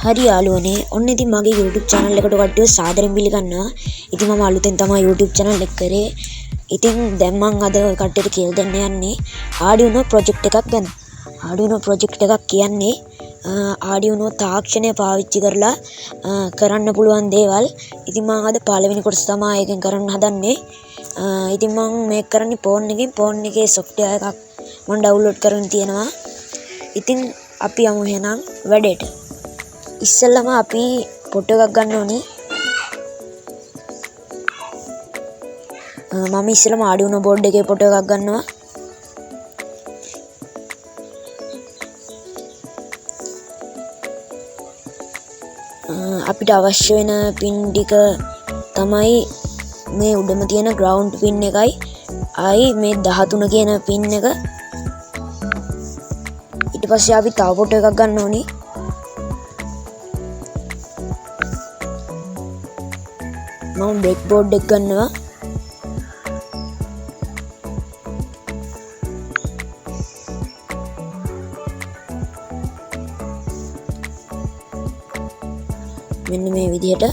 හරි යාළුවනේ ඔන්න ඉතින් මගේ YouTube channel එකට කට්ටිය සාදරයෙන් පිළිගන්නවා. ඉතින් මම අලුතෙන් තමයි YouTube channel එක කරේ. ඉතින් දැන් මම අද කට්ටියට කියලා දෙන්න යන්නේ arduino project එකක් ගැන. arduino project එකක් කියන්නේ arduino තාක්ෂණය පාවිච්චි කරලා කරන්න පුළුවන් දේවල්. ඉතින් මම අද පළවෙනි කොටස තමයි එකෙන් කරන්න හදන්නේ. ඉතින් මම මේක කරන්නේ phone එකේ software එකක් මම download කරගෙන තියෙනවා. ඉතින් අපි යමු එහෙනම් වැඩේට. ඉස්සෙල්ලාම අපි ෆොටෝ එකක් ගන්න ඕනි. මම ඉස්සෙල්ලාම arduino board එකේ ෆොටෝ එකක් ගන්නවා. අපිට අවශ්‍ය වෙන pin ටික තමයි මේ උඩම තියෙන ground pin එකයි ආයි මේ 13 කියන pin එක. ඊට පස්සේ අපි තව ෆොටෝ එකක් ගන්න ඕනි. මම breadboard එක ගන්නවා. මෙන්න මේ විදිහට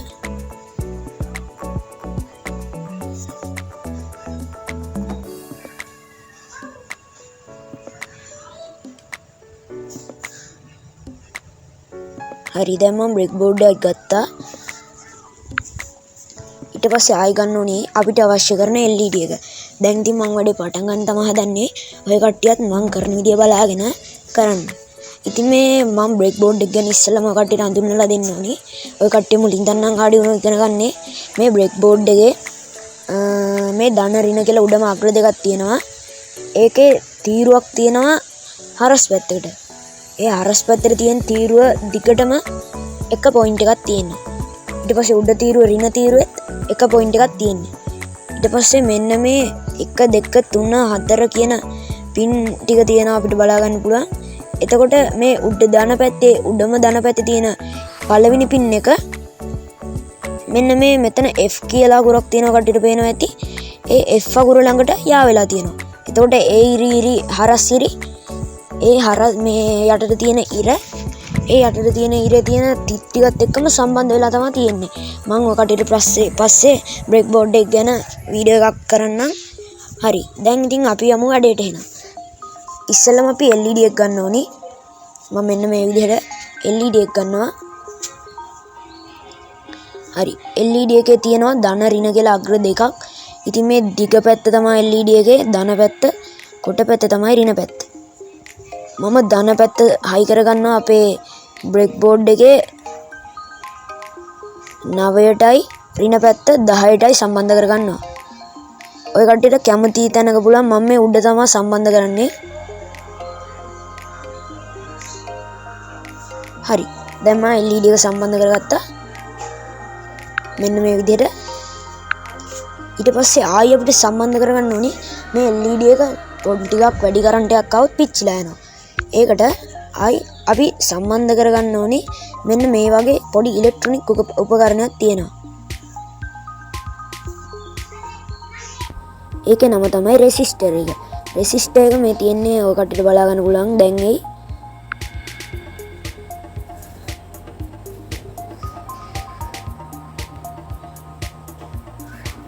හරි දැන් මම breadboard එක ගත්තා. ඊට පස්සේ ආයි ගන්න ඕනේ අපිට අවශ්‍ය කරන LED එක. දැන් ඉතින් මම වැඩේ පටන් ගන්න තමයි හදන්නේ. ඔය කට්ටියත් මම කරන විදිය බලාගෙන කරන්න. ඉතින් මේ මම breadboard එක ගැන ඉස්සෙල්ලාම කට්ටියට හඳුන්වලා දෙන්න ඕනේ. ඔය කට්ටිය මුලින් දන්නම් arduino ඉගෙන ගන්නේ මේ breadboard එකේ මේ ධන ඍණ කියලා උඩම අග්‍ර දෙකක් තියෙනවා. ඒකේ තීරුවක් තියෙනවා හරස් පැත්තකට. ඒ හරස් පැත්තේ තියෙන තීරුව දිගටම එක පොයින්ට් එකක් තියෙනවා. ඊට පස්සේ උඩ තීරුව ඍණ තීරුවෙත් එක පොයින්ට් එකක් තියෙන්නේ. ඊට පස්සේ මෙන්න මේ 1 2 3 4 කියන පින් ටික තියෙනවා අපිට බලා ගන්න පුළුවන්. එතකොට මේ උඩ ධන පැත්තේ උඩම ධන පැත්තේ තියෙන පළවෙනි පින් එක මෙන්න මේ මෙතන F කියලා අකුරක් තියෙනවා කට්ටියට පේනවා ඇති. ඒ F අකුර ළඟට යා වෙලා තියෙනවා. එතකොට ඒ ඉරි හරස් ඉරි ඒ හරස් මේ යටට තියෙන ඉර ඒ යටට තියෙන ඉරේ තියෙන තිත් ටිකත් එක්කම සම්බන්ධ වෙලා තමයි තියෙන්නේ. මම ඔය කටට පස්සේ breadboard එක ගැන වීඩියෝ එකක් කරන්නම්. හරි. දැන් ඉතින් අපි යමු වැඩේට එහෙනම්. ඉස්සෙල්ලාම අපි LED එක ගන්න ඕනි. මම මෙන්න මේ විදිහට LED එක ගන්නවා. හරි. LED එකේ තියෙනවා ධන ඍණ කියලා අග්‍ර දෙකක්. ඉතින් මේ දිග පැත්ත තමයි LED එකේ ධන පැත්ත, කොට පැත්ත තමයි ඍණ පැත්ත. මම ධන පැත්ත හයි කරගන්නවා අපේ breadboard එකේ 9ටයි ඍණ පැත්ත 10ටයි සම්බන්ධ කරගන්නවා. ඔය කට්ටියට කැමති තැනක පුළුවන් මම මේ උඩ තමයි සම්බන්ධ කරන්නේ. හරි. දැන් මම LED එක සම්බන්ධ කරගත්තා. මෙන්න මේ විදිහට. ඊට පස්සේ ආයෙ අපිට සම්බන්ධ කරගන්න ඕනේ මේ LED එක පොඩි ටිකක් වැඩි කරන්ට් එකක් આવුත් පිච්චිලා යනවා. ඒකට අපි සම්බන්ධ කරගන්න ඕනේ මෙන්න මේ වගේ පොඩි ඉලෙක්ට්‍රොනික උපකරණයක් තියෙනවා. ඒකේ නම තමයි රෙසිස්ටර් එක. රෙසිස්ටර් එක මේ තියෙන්නේ ඔය කට්ටියට බලා ගන්න පුළුවන් දැන් එයි.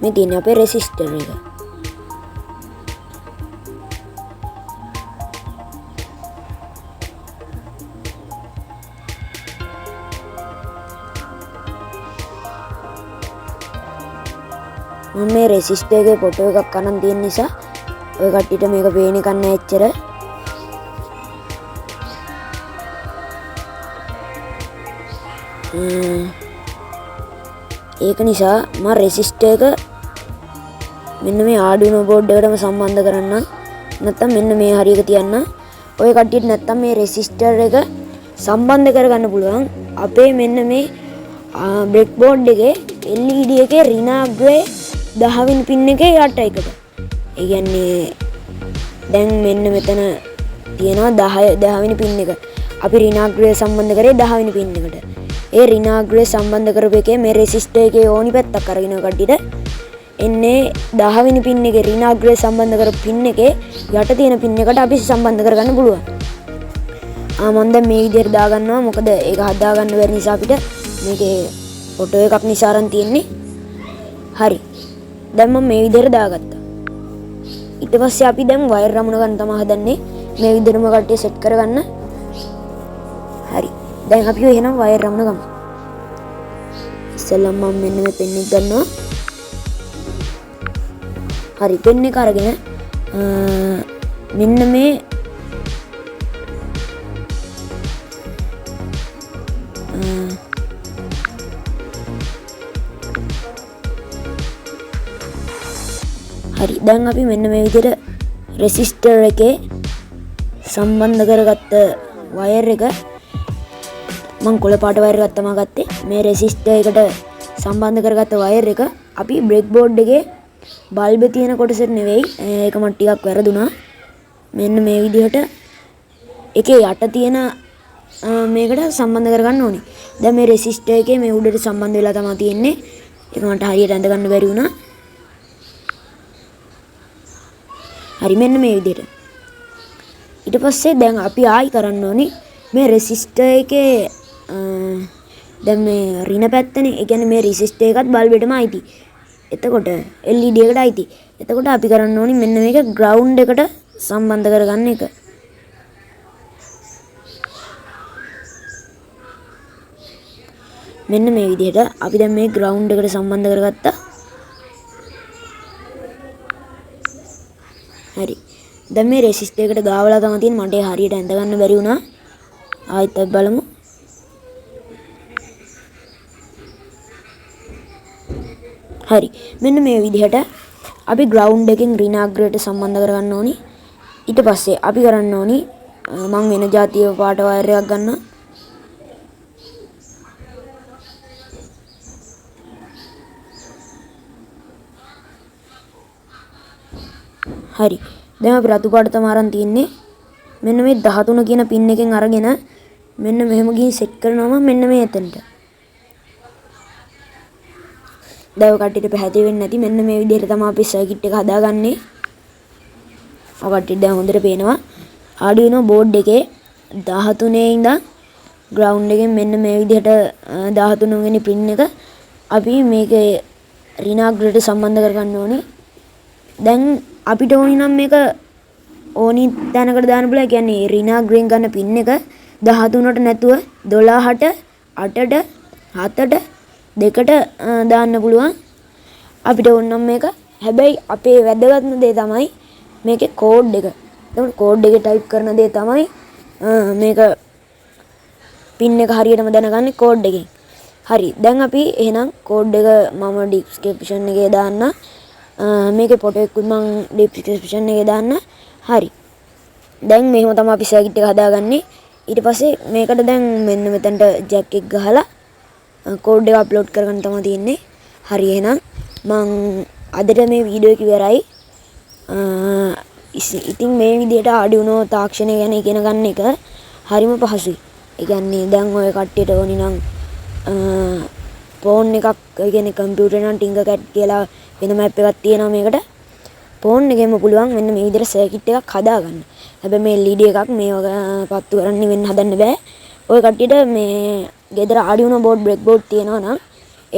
මේ තියෙන්නේ අපේ රෙසිස්ටර් එක. මම මේ රෙසිස්ටර් එකේ ෆොටෝ එකක් අරන් තියෙන නිසා ඔය කට්ටියට මේක පේන්නේ නැහැ එච්චර. ඒක නිසා මම රෙසිස්ටර් එක මෙන්න මේ arduino board එකටම සම්බන්ධ කරන්න. නැත්තම් මෙන්න මේ හරියක තියන්න. ඔය කට්ටියට නැත්තම් මේ රෙසිස්ටර් එක සම්බන්ධ කරගන්න පුළුවන් අපේ මෙන්න මේ breadboard එකේ LED එකේ ඍණ අග්‍රයේ 10 වෙනි පින් එකේ යට එකට. ඒ කියන්නේ දැන් මෙන්න මෙතන තියෙනවා 10 වෙනි පින් එක. අපි ඍණ අග්‍රය සම්බන්ධ කරේ 10 වෙනි පින් එකට. ඒ ඍණ අග්‍රය සම්බන්ධ කරපු එකේ මේ රෙසිස්ටර් එකේ ඕනි පැත්තක් අරගෙන කට්ටියට එන්නේ 10 වෙනි පින් එකේ ඍණ අග්‍රය සම්බන්ධ කරපු පින් එකේ යට තියෙන පින් එකට අපි සම්බන්ධ කරගන්න පුළුවන්. මම දැන් මේ විදිහට දාගන්නවා. මොකද ඒක හදාගන්න බැරි නිසා අපිට මේකේ ෆොටෝ එකක් නිසා අරන් තියෙන්නේ. හරි. දැන් මම මේ විදිහට දාගත්තා. ඊට පස්සේ අපි දැන් වයර් රමුණ ගන්න තමයි හදන්නේ. මේ විදිහටම කට්ටිය සෙට් කරගන්න. හරි. දැන් අපි එහෙනම් වයර් රමුණ ගමු. ඉස්සෙල්ලා මම මෙන්න මේ පෙන් එක ගන්නවා. හරි. පෙන් එක අරගෙන මෙන්න මේ හරි. දැන් අපි මෙන්න මේ විදිහට රෙසිස්ටර් එකේ සම්බන්ධ කරගත්ත වයර් එක මම කොළ පාට වයර් එකක් තමයි ගත්තේ. මේ රෙසිස්ටර් එකට සම්බන්ධ කරගත්ත වයර් එක අපි බ්‍රේක් බෝඩ් එකේ බල්බ් තියෙන කොටසට නෙවෙයි. ඒක මට ටිකක් වැරදුනා. මෙන්න මේ විදිහට එකේ යට තියෙන මේකට සම්බන්ධ කරගන්න ඕනේ. දැන් මේ රෙසිස්ටර් එකේ මේ උඩට සම්බන්ධ වෙලා තමයි තියෙන්නේ. ඒක මට හරියට අඳ ගන්න බැරි වුණා. හරි. මෙන්න මේ විදිහට. ඊට පස්සේ දැන් අපි ආයි කරන්න ඕනේ මේ රෙසිස්ටර් එකේ දැන් මේ රින පැත්තනේ. ඒ කියන්නේ මේ රෙසිස්ටර් එකත් බල්බෙටම අයිති. එතකොට LED එකට අයිති. එතකොට අපි කරන්න ඕනේ මෙන්න මේක ග්‍රවුන්ඩ් එකට සම්බන්ධ කරගන්න එක. මෙන්න මේ විදිහට අපි දැන් මේ ග්‍රවුන්ඩ් එකට සම්බන්ධ කරගත්තා. හරි. දැන් මේ රෙසිස්ටර් එකට ගාවලා තමයි තියෙන්නේ. මට හරියට ඇඳ ගන්න බැරි වුණා. ආයෙත් බලමු. හරි. මෙන්න මේ විදිහට අපි ග්‍රවුන්ඩ් එකෙන් ඍණාග්‍රයට සම්බන්ධ කරගන්න ඕනි. ඊට පස්සේ අපි කරන්න ඕනි මම වෙන જાතිය පාට වයර් එකක් ගන්නවා. හරි. දැන් අපි රතු පාට තමයි අරන් තියන්නේ. මෙන්න මේ 13 කියන පින් එකෙන් අරගෙන මෙන්න මෙහෙම ගිහින් සෙට් කරනවා මෙන්න මේ එතනට. දැන් කට්ටියට පැහැදිලි වෙන්නේ නැති මෙන්න මේ විදිහට තමයි අපි සර්කිට් එක හදාගන්නේ. ඔය කට්ටියට දැන් හොඳට පේනවා. arduino board එකේ 13 ඉඳන් ground එකෙන් මෙන්න මේ විදිහට 13 වෙනි පින් එක අපි මේකේ ඍණාග්‍රයට සම්බන්ධ කරගන්න ඕනේ. දැන් අපිට ඕනි නම් මේක ඕනි තැනකට දාන්න පුළුවන්. ඒ කියන්නේ ඍණාග්‍රයෙන් ගන්න පින් එක 13ට නැතුව 12ට 8ට 7ට 2ට දාන්න පුළුවන්. අපිට ඕන නම් මේක. හැබැයි අපේ වැදගත්ම දේ තමයි මේකේ කෝඩ් එක. එතකොට කෝඩ් එකේ ටයිප් කරන දේ තමයි මේක පින් එක හරියටම දැනගන්නේ කෝඩ් එකෙන්. හරි. දැන් අපි එහෙනම් කෝඩ් එක මම ඩිස්ක්‍රිප්ෂන් එකේ දාන්න. මේකේ ෆොටෝ එකකුත් මම ඩිස්ක්‍රිප්ෂන් එකේ දාන්න. හරි. දැන් මෙහෙම තමයි අපි සර්කිට් එක හදාගන්නේ. ඊට පස්සේ මේකට දැන් මෙන්න මෙතනට ජැක් එක ගහලා කෝඩ් එක අප්ලෝඩ් කරගන්න තමයි තියෙන්නේ. හරි. එහෙනම් මම අදට මේ වීඩියෝ එක ඉවරයි. ඉතින් මේ විදිහට arduino තාක්ෂණය ගැන ඉගෙන ගන්න එක හරිම පහසුයි. ඒ කියන්නේ දැන් ඔය කට්ටියට ඕනි නම් ෆෝන් එකක්, ඒ කියන්නේ කම්පියුටර් නම් ටින්කර්කැඩ් කියලා වෙනම ඇප් එකක් තියෙනවා මේකට. ෆෝන් එකෙම පුළුවන් මෙන්න මේ විදිහට සර්කිට් එකක් හදාගන්න. හැබැයි මේ LED එකක් මේව පත්තු කරන්න වෙන්න හදන්න බෑ. ඔය කට්ටියට මේ ගෙදර arduino board break board තියෙනවා නම්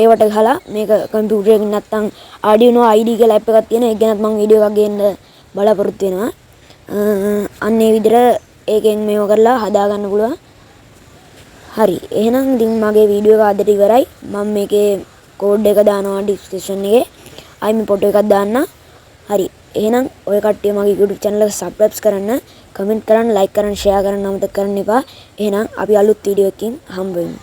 ඒවට ගහලා මේක කම්පියුටර් එකකින් නැත්තම් arduino ID කියලා ඇප් එකක් තියෙනවා. ඒක ගැනත් මම වීඩියෝ එකක් ගේන්න බලාපොරොත්තු වෙනවා. අන්න ඒ විදිහට ඒකෙන් මේව කරලා හදාගන්න පුළුවන්. හරි. එහෙනම් ඉතින් මගේ වීඩියෝ එක අදට ඉවරයි. මම මේකේ කෝඩ් එක දානවා ඩිස්ක්‍රිප්ෂන් එකේ. ආයි මේ ෆොටෝ එකක් දාන්න. හරි. එහෙනම් ඔය කට්ටිය මගේ YouTube channel එක subscribe කරන්න, comment කරන්න, like කරන්න, share කරන්න අමතක කරන්න එපා. එහෙනම් අපි අලුත් වීඩියෝ එකකින් හම්බ වෙමු.